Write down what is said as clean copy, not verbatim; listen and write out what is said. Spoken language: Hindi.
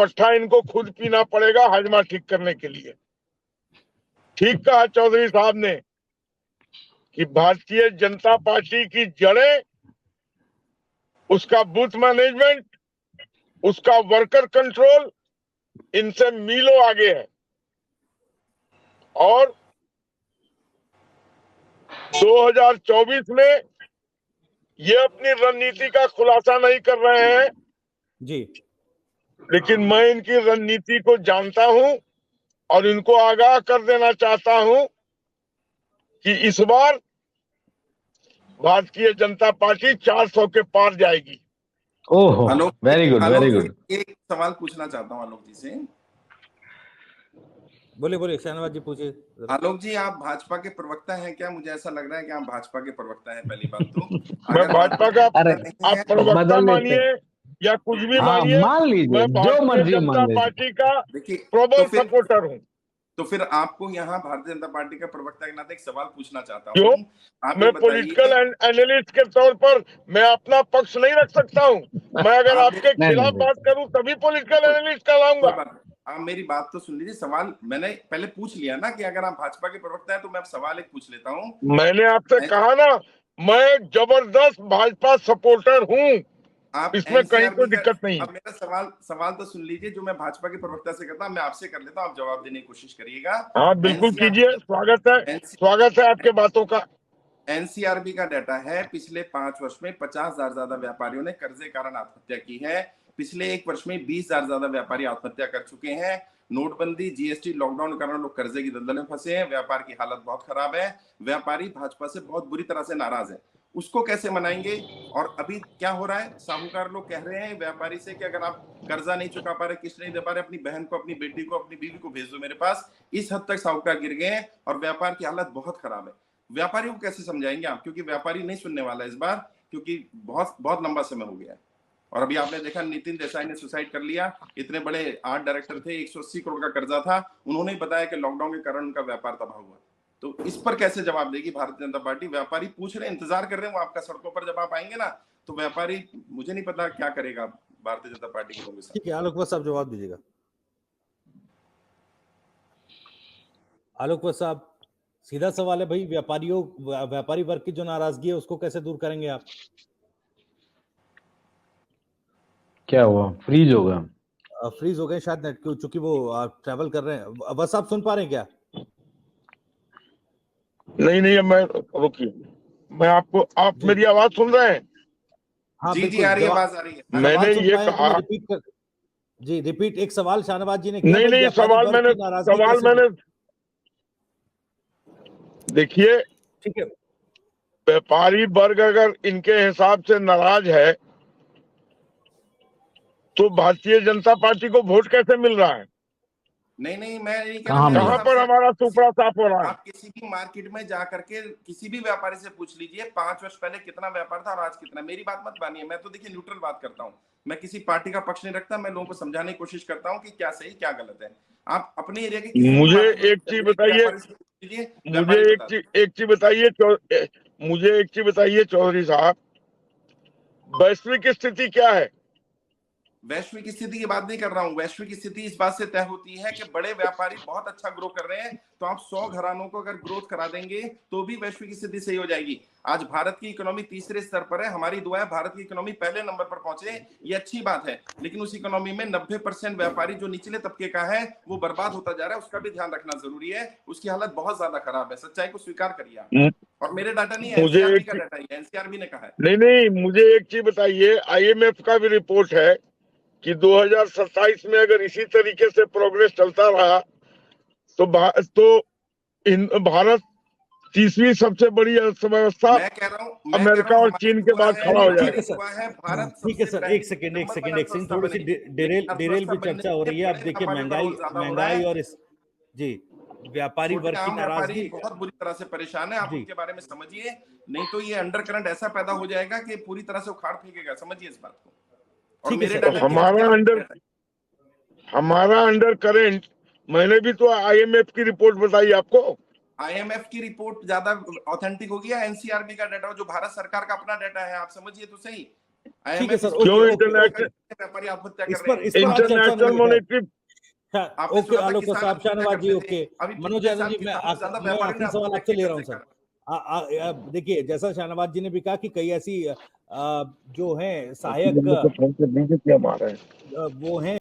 पट्टा इनको खुद पीना पड़ेगा हजमा ठीक करने के लिए। ठीक कहा चौधरी साहब ने कि भारतीय जनता पार्टी की जड़ें, उसका बूथ मैनेजमेंट, उसका वर्कर कंट्रोल इनसे मीलों आगे है। और 2024 में ये अपनी रणनीति का खुलासा नहीं कर रहे हैं जी, लेकिन मैं इनकी रणनीति को जानता हूं और इनको आगाह कर देना चाहता हूं कि इस बार भारतीय जनता पार्टी 400 के पार जाएगी। ओहो, वेरी गुड, वेरी गुड। एक सवाल पूछना चाहता हूँ आलोक जी से। बोलिए शाहनवाज जी, पूछिए। आलोक जी, आप भाजपा के प्रवक्ता हैं क्या? मुझे ऐसा लग रहा है कि आप भाजपा के प्रवक्ता हैं, पहली बात तो। मैं भाजपा का, आप प्रवक्ता मानिए या कुछ भी मानिए, मान लीजिए, मैं जो मर्जी भारतीय जनता पार्टी का प्रबल सपोर्टर हूँ। तो फिर आपको यहाँ भारतीय जनता पार्टी का प्रवक्ता के नाते एक सवाल पूछना चाहता क्यों? हूँ। मैं पॉलिटिकल एनालिस्ट के तौर पर मैं अपना पक्ष नहीं रख सकता हूँ। मैं अगर आपके खिलाफ बात करूँ तभी पॉलिटिकल एनालिस्ट कहलाऊंगा। आप मेरी बात तो सुन लीजिए। सवाल मैंने पहले पूछ लिया ना कि अगर आप भाजपा के प्रवक्ता हैं तो मैं अब सवाल एक पूछ लेता हूँ। मैंने आपसे कहा ना, मैं जबरदस्त भाजपा सपोर्टर हूँ, इसमें कहीं कोई दिक्कत नहीं है। अब मेरा सवाल तो सुन लीजिए, जो मैं भाजपा के प्रवक्ता से करता हूँ मैं आपसे कर लेता हूँ, आप जवाब देने की कोशिश करिएगा। हाँ बिल्कुल कीजिए, स्वागत है आपके बातों का। एनसीआरबी का डाटा है, पिछले 5 वर्ष में 50,000 ज्यादा व्यापारियों ने कर्जे कारण आत्महत्या की है। पिछले 1 वर्ष में 20,000 ज्यादा व्यापारी आत्महत्या कर चुके हैं। नोटबंदी, जीएसटी, लॉकडाउन के कारण लोग कर्जे की दलदल में फंसे हैं। व्यापार की हालत बहुत खराब है। व्यापारी भाजपा से बहुत बुरी तरह से नाराज है। उसको कैसे मनाएंगे? और अभी क्या हो रहा है, साहूकार लोग कह रहे हैं व्यापारी से कि अगर आप कर्जा नहीं चुका पा रहे, किस्त नहीं दे पा रहे, अपनी बहन को, अपनी बेटी को, अपनी बीवी को भेज दो मेरे पास। इस हद तक साहूकार गिर गए हैं और व्यापार की हालत बहुत खराब है। व्यापारियों को कैसे समझाएंगे आप? क्योंकि व्यापारी नहीं सुनने वाला इस बार, क्योंकि बहुत लंबा समय हो गया है। और अभी आपने देखा नितिन देसाई ने सुसाइड कर लिया। इतने बड़े आर्ट डायरेक्टर थे, 180 करोड़ का कर्जा था, उन्होंने बताया कि लॉकडाउन के कारण उनका व्यापार तबाह हुआ। तो इस पर कैसे जवाब देगी भारतीय जनता पार्टी? व्यापारी पूछ रहे हैं, इंतजार कर रहे हैं वो आपका। सड़कों पर जब आप आएंगे ना तो व्यापारी, मुझे नहीं पता क्या करेगा भारतीय जनता पार्टी के लोगों के साथ। ठीक है, आलोक साहब जवाब दीजिएगा। आलोक साहब, सीधा सवाल है भाई, व्यापारी वर्ग की जो नाराजगी है उसको कैसे दूर करेंगे आप? क्या हुआ, फ्रीज हो गया? फ्रीज हो गए शायद नेट, चूंकि वो ट्रैवल कर रहे हैं। बस आप सुन पा रहे हैं क्या? नहीं, मैं रुकिए, मैं आपको, आप मेरी आवाज सुन रहे हैं? हाँ जी आ रही है, आवाज आ रही है। मैंने ये कहा, रिपीट एक सवाल शाहनवाज जी ने किया। नहीं, सवाल मैंने देखिए, ठीक है, व्यापारी वर्ग अगर इनके हिसाब से नाराज है तो भारतीय जनता पार्टी को वोट कैसे मिल रहा है? नहीं, मैं नहीं कह रहा। कहां पर हमारा सुपड़ा साफ हो रहा है? आप किसी भी मार्केट में जाकर के किसी भी व्यापारी से पूछ लीजिए 5 वर्ष पहले कितना व्यापार था और आज कितना। मेरी बात मत मानिए, मैं तो देखिए न्यूट्रल बात करता हूँ। मैं किसी पार्टी का पक्ष नहीं रखता, मैं लोगों को समझाने की कोशिश करता हूँ कि क्या सही क्या गलत है। आप अपने एरिया के मुझे एक चीज बताइए, मुझे एक चीज बताइए चौधरी साहब, वैश्विक स्थिति क्या है? वैश्विक स्थिति की बात नहीं कर रहा हूं। वैश्विक स्थिति इस बात से तय होती है कि बड़े व्यापारी बहुत अच्छा ग्रो कर रहे हैं, तो आप 100 घरानों को अगर ग्रोथ करा देंगे तो भी वैश्विक स्थिति सही हो जाएगी। आज भारत की इकोनॉमी तीसरे स्तर पर है। हमारी दुआ है भारत की इकोनॉमी पहले नंबर पर पहुंचे, ये अच्छी बात है। लेकिन उस इकोनॉमी में 90% व्यापारी जो निचले तबके का है वो बर्बाद होता जा रहा है, उसका भी ध्यान रखना जरूरी है। उसकी हालत बहुत ज्यादा खराब है, सच्चाई को स्वीकार करिए। और मेरे डाटा नहीं है, एनसीआरबी का डाटा है, एनसीआरबी ने कहा है। नहीं, मुझे एक चीज बताइए, IMF का भी रिपोर्ट है कि 2027 में अगर इसी तरीके से प्रोग्रेस चलता रहा तो भारत तीसरी सबसे बड़ी अर्थव्यवस्था अमेरिका और चीन के बाद खड़ा हो जाएगा। ठीक है सर, एक सेकेंड, थोड़ी सी डिरेल भी चर्चा हो रही है। अब देखिए महंगाई और इस जी व्यापारी वर्ग की नाराजगी बहुत बुरी तरह से परेशान है। आप उनके बारे में समझिए, नहीं तो ये अंडर करंट ऐसा पैदा हो जाएगा कि पूरी तरह से उखाड़ फेंकेगा। समझिए इस बात को। ठीक है, हमारा अंडर करेंट, मैंने भी तो IMF की रिपोर्ट बताई आपको। IMF की रिपोर्ट ज्यादा ऑथेंटिक होगी या एनसीआरबी का डाटा जो भारत सरकार का अपना डाटा है? आप समझिए तो सही। ठीक है सर, क्यों ओके, इंटरनेशनल व्यापारी आत्महत्या कर इस रहे पर हैं। इस पर आज चर्चा इंटरनेशनल नहीं है। मॉनेटरी आपने ओके सुना था आलोक किसान साहब, आत्महत्या शाहनवाज जी, करते ओके। थे। अभी मनोज पिछले यादव साल जी, मैं किसानों से ज्यादा मैं व्यापारियों आखिरी ने सवाल आत्महत्या आपसे की ले है रहा हूँ कर्जे सर। कारण। देखिए, जैसा शाहनवाज जी ने भी कहा कि कई ऐसी जो है सहायक फोन कर दीजिए क्या मारा है। वो हैं